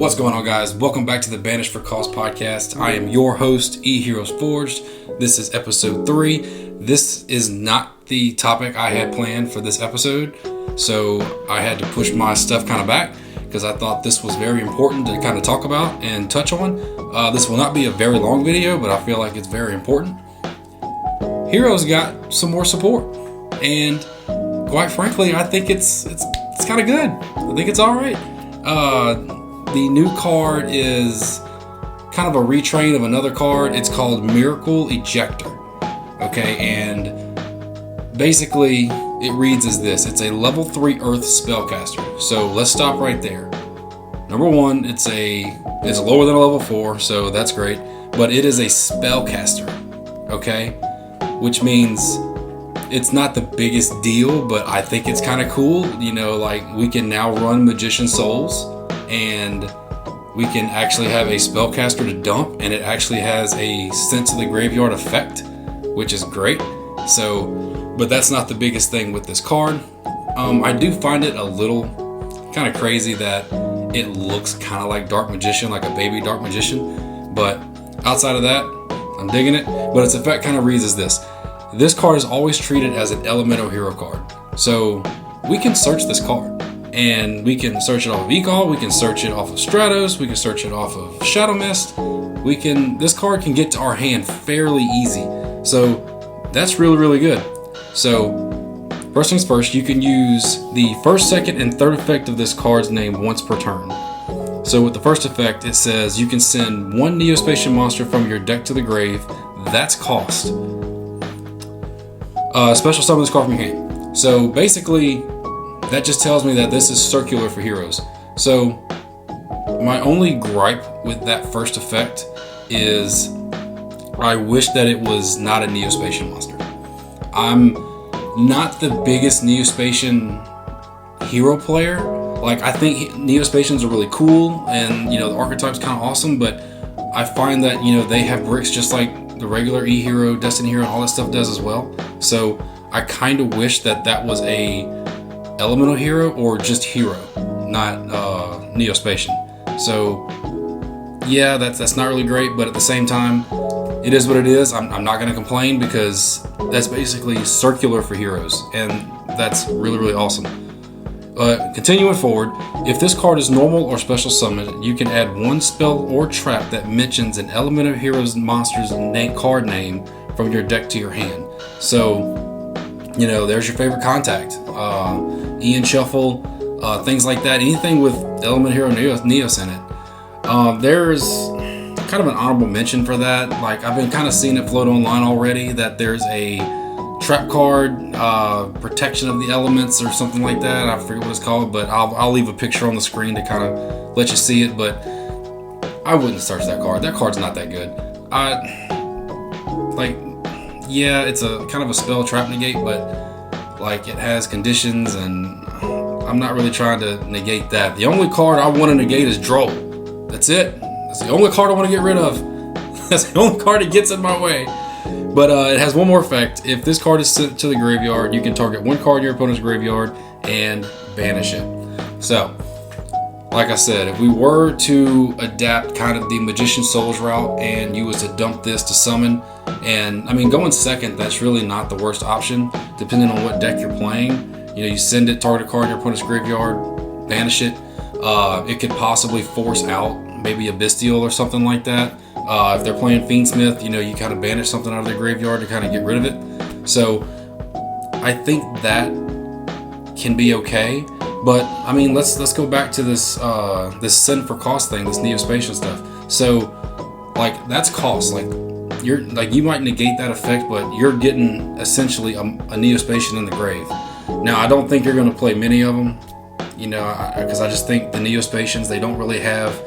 What's going on, guys? Welcome back to the Banish for Cause podcast. I am your host, E-HeroesForged. This is episode 3. This is not the topic I had planned for this episode, so I had to push my stuff kind of back because I thought this was very important to kind of talk about and touch on. This will not be a very long video, but I feel like it's very important. Heroes got some more support, and quite frankly, I think it's kind of good. I think it's all right. The new card is kind of a retrain of another card. It's called Miracle Ejector. Okay, and basically it reads as this. It's a level 3 Earth spellcaster. So let's stop right there. Number one, it's lower than a level 4, so that's great. But it is a spellcaster. Okay, which means it's not the biggest deal, but I think it's kind of cool. You know, like we can now run Magician Souls, and we can actually have a spellcaster to dump, and it actually has a Sense of the Graveyard effect, which is great. So, but that's not the biggest thing with this card. I do find it a little kind of crazy that it looks kind of like Dark Magician, like a baby Dark Magician. But outside of that, I'm digging it. But its effect kind of reads as this. This card is always treated as an elemental hero card. So we can search this card. And we can search it off of Yugioh, we can search it off of Stratos, we can search it off of Shadow Mist. This card can get to our hand fairly easy. So that's really, really good. So first things first, you can use the first, second, and third effect of this card's name once per turn. So with the first effect, it says you can send one NEO-Spacian monster from your deck to the grave. That's cost. Special summon this card from your hand. So basically, that just tells me that this is circular for heroes. So my only gripe with that first effect is I wish that it was not a NEO-Spacian monster. I'm not the biggest NEO-Spacian hero player. Like, I think NEO-Spacians are really cool, and the archetype's kind of awesome, but I find that they have bricks just like the regular E-Hero, Destiny Hero, and all that stuff does as well. So I kind of wish that was a elemental hero or just hero, not NEO-Spacian. So yeah, that's not really great, but at the same time, it is what it is. I'm not going to complain because that's basically circular for heroes, and that's really, really awesome. Continuing forward, if this card is normal or special summoned, you can add one spell or trap that mentions an elemental hero's monster's card name from your deck to your hand. So there's your favorite contact. Ian Shuffle, things like that. Anything with Element Hero Neos in it. There's kind of an honorable mention for that. Like, I've been kind of seeing it float online already that there's a trap card, Protection of the Elements or something like that. I forget what it's called, but I'll leave a picture on the screen to kind of let you see it. But I wouldn't search that card. That card's not that good. Yeah, it's a kind of a spell trap negate, but like it has conditions, and I'm not really trying to negate that. The only card I want to negate is Droll. That's it. That's the only card I want to get rid of. That's the only card that gets in my way. But it has one more effect. If this card is sent to the graveyard, you can target one card in your opponent's graveyard and banish it. So, like I said, if we were to adapt kind of the Magician Souls route and you was to dump this to summon, and I mean, going second, that's really not the worst option, depending on what deck you're playing. You send it, target a card in your opponent's graveyard, banish it. It could possibly force out maybe a Bestial or something like that. If they're playing Fiendsmith, you kind of banish something out of their graveyard to kind of get rid of it. So I think that can be okay. But I mean, let's go back to this send for cost thing, this NEO-Spacian stuff. So like, that's cost. Like, you might negate that effect, but you're getting essentially a NEO-Spacian in the grave. Now, I don't think you're going to play many of them, because I just think the NEO-Spacians, they don't really have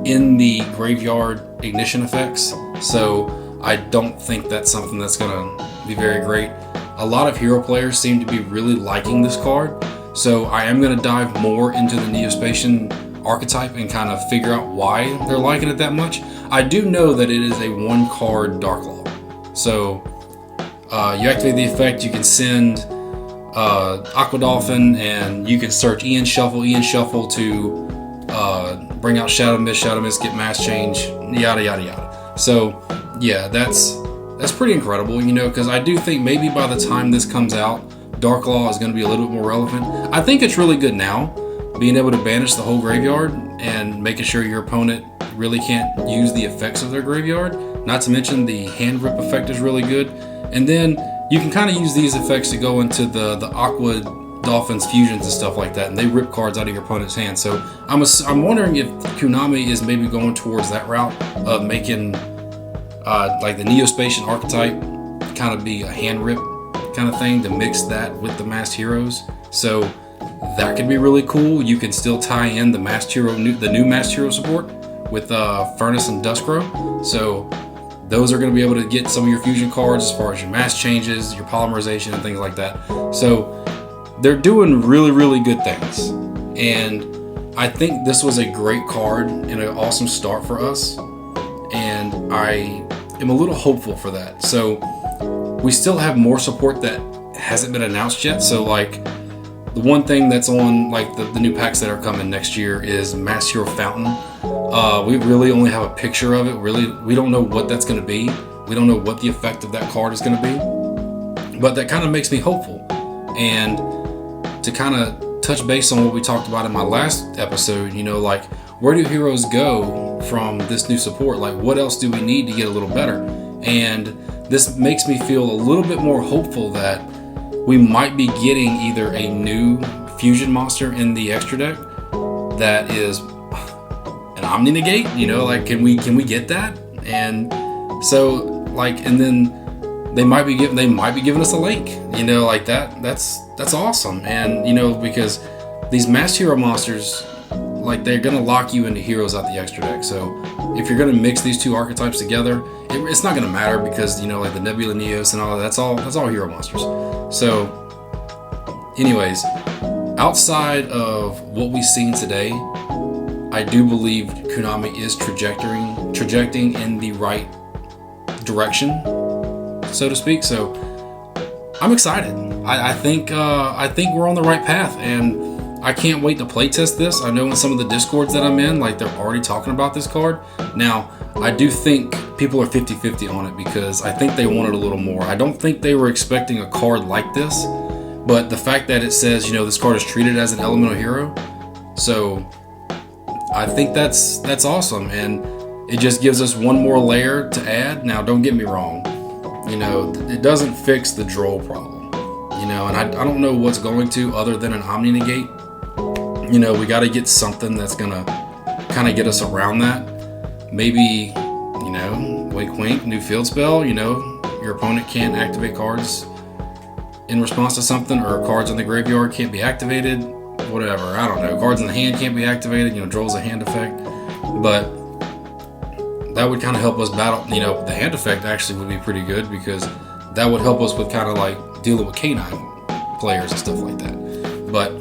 in the graveyard ignition effects. So I don't think that's something that's going to be very great. A lot of hero players seem to be really liking this card. So I am going to dive more into the NEO-Spacian archetype and kind of figure out why they're liking it that much. I do know that it is a 1-card Dark Law. So you activate the effect, you can send Aqua Dolphin, and you can search Ian Shuffle to bring out Shadow Mist, get mass change, yada yada yada. So yeah, that's pretty incredible, because I do think maybe by the time this comes out, Dark Law is going to be a little bit more relevant. I think it's really good now, being able to banish the whole graveyard and making sure your opponent really can't use the effects of their graveyard. Not to mention the hand rip effect is really good. And then you can kind of use these effects to go into the Aqua Dolphins fusions and stuff like that, and they rip cards out of your opponent's hand. So I'm wondering if Konami is maybe going towards that route of making like the NEO-Spacian archetype kind of be a hand rip kind of thing to mix that with the masked heroes. So that could be really cool. You can still tie in the new masked hero support with Furnace and Duskrow. So those are going to be able to get some of your fusion cards as far as your mass changes, your polymerization, and things like that. So they're doing really, really good things. And I think this was a great card and an awesome start for us. And I am a little hopeful for that. So we still have more support that hasn't been announced yet. So like the one thing that's on like the new packs that are coming next year is Mass Hero Fountain. We really only have a picture of it. We don't know what that's going to be. We don't know what the effect of that card is going to be. But that kind of makes me hopeful. And to kind of touch base on what we talked about in my last episode, like where do heroes go from this new support? Like what else do we need to get a little better? And this makes me feel a little bit more hopeful that we might be getting either a new fusion monster in the extra deck that is an Omni Negate, like can we get that? And so like, and then they might be giving us a link, like that's awesome. And because these masked hero monsters, like they're gonna lock you into heroes out the extra deck. So if you're gonna mix these two archetypes together, it's not gonna matter because like the Nebula Neos and all that, that's all hero monsters. So anyways, outside of what we've seen today, I do believe Konami is trajecting in the right direction, so to speak. So I'm excited. I think we're on the right path, and I can't wait to playtest this. I know in some of the Discords that I'm in, like they're already talking about this card. Now, I do think people are 50-50 on it because I think they wanted a little more. I don't think they were expecting a card like this, but the fact that it says, this card is treated as an elemental hero, so I think that's awesome, and it just gives us one more layer to add. Now, don't get me wrong, it doesn't fix the Droll problem, and I don't know what's going to other than an Omni Negate. We got to get something that's gonna kind of get us around that. Maybe, wink wink, new field spell, your opponent can't activate cards in response to something, or cards in the graveyard can't be activated, whatever, I don't know, cards in the hand can't be activated, Droll's a hand effect, but that would kind of help us battle, the hand effect actually would be pretty good because that would help us with kind of like dealing with K9 players and stuff like that. But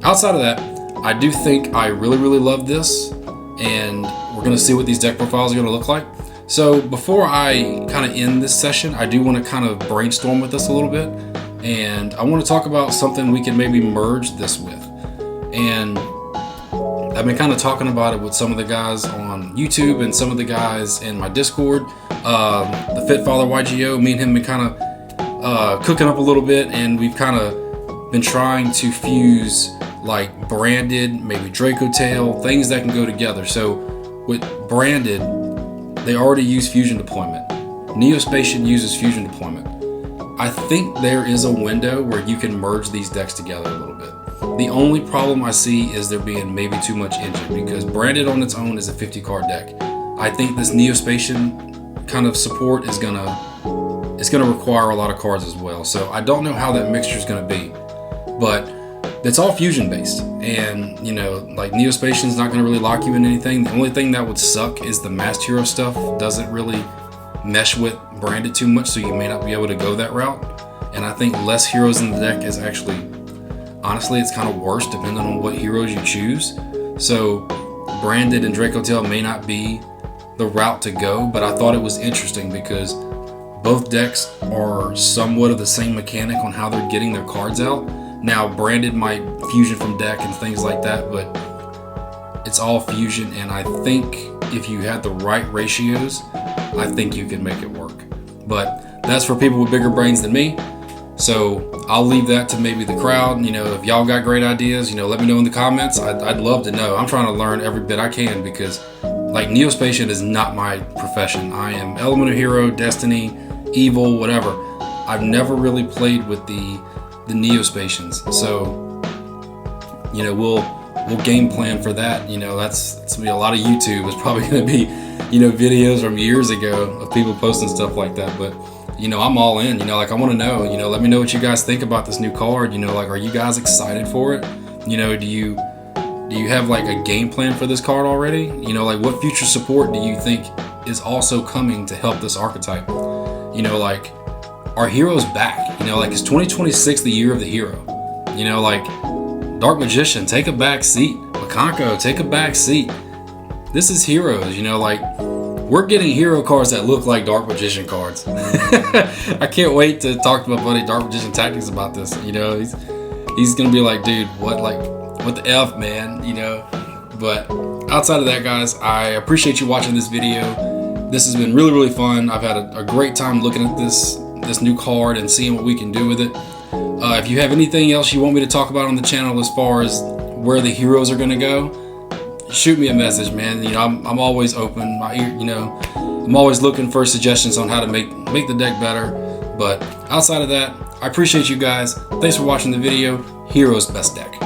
outside of that, I do think I really, really love this, and we're going to see what these deck profiles are going to look like. So before I kind of end this session, I do want to kind of brainstorm with this a little bit, and I want to talk about something we can maybe merge this with. And I've been kind of talking about it with some of the guys on YouTube and some of the guys in my Discord. The Fit Father Yugioh, me and him been kind of cooking up a little bit, and we've kind of been trying to fuse like branded, maybe Draco Tail, things that can go together. So with branded, they already use fusion deployment. NEO-Spacian uses fusion deployment. I think there is a window where you can merge these decks together a little bit. The only problem I see is there being maybe too much engine, because branded on its own is a 50 card deck. I think this NEO-Spacian kind of support is gonna require a lot of cards as well. So I don't know how that mixture is gonna be, but it's all fusion based, and like NEO-Spacian is not going to really lock you in anything. The only thing that would suck is the masked hero stuff doesn't really mesh with branded too much, so you may not be able to go that route. And I think less heroes in the deck is actually, honestly, it's kind of worse depending on what heroes you choose. So branded and Draco Tail may not be the route to go, but I thought it was interesting because both decks are somewhat of the same mechanic on how they're getting their cards out. Now, branded might fusion from deck and things like that, but it's all fusion, and I think if you had the right ratios, I think you can make it work. But that's for people with bigger brains than me. So I'll leave that to maybe the crowd. If y'all got great ideas, let me know in the comments. I'd love to know. I'm trying to learn every bit I can, because like NEO-Spacian is not my profession. I am Elemental Hero, Destiny, Evil, whatever. I've never really played with the NEO-Spacians. So we'll game plan for that. That's gonna be a lot of YouTube. It's probably gonna be videos from years ago of people posting stuff like that. But I'm all in. I want to know. Let me know what you guys think about this new card. Are you guys excited for it? Do you have like a game plan for this card already? What future support do you think is also coming to help this archetype? Are heroes back? Is 2026 the year of the hero? Dark Magician, take a back seat. Makanko, take a back seat. This is Heroes. We're getting hero cards that look like Dark Magician cards. I can't wait to talk to my buddy Dark Magician Tactics about this. He's gonna be like, dude, what the F, man? But outside of that, guys, I appreciate you watching this video. This has been really, really fun. I've had a great time looking at this new card and seeing what we can do with it. If you have anything else you want me to talk about on the channel as far as where the heroes are gonna go, shoot me a message, man. I'm always open. I'm always looking for suggestions on how to make the deck better. But outside of that, I appreciate you guys. Thanks for watching the video. Heroes best deck.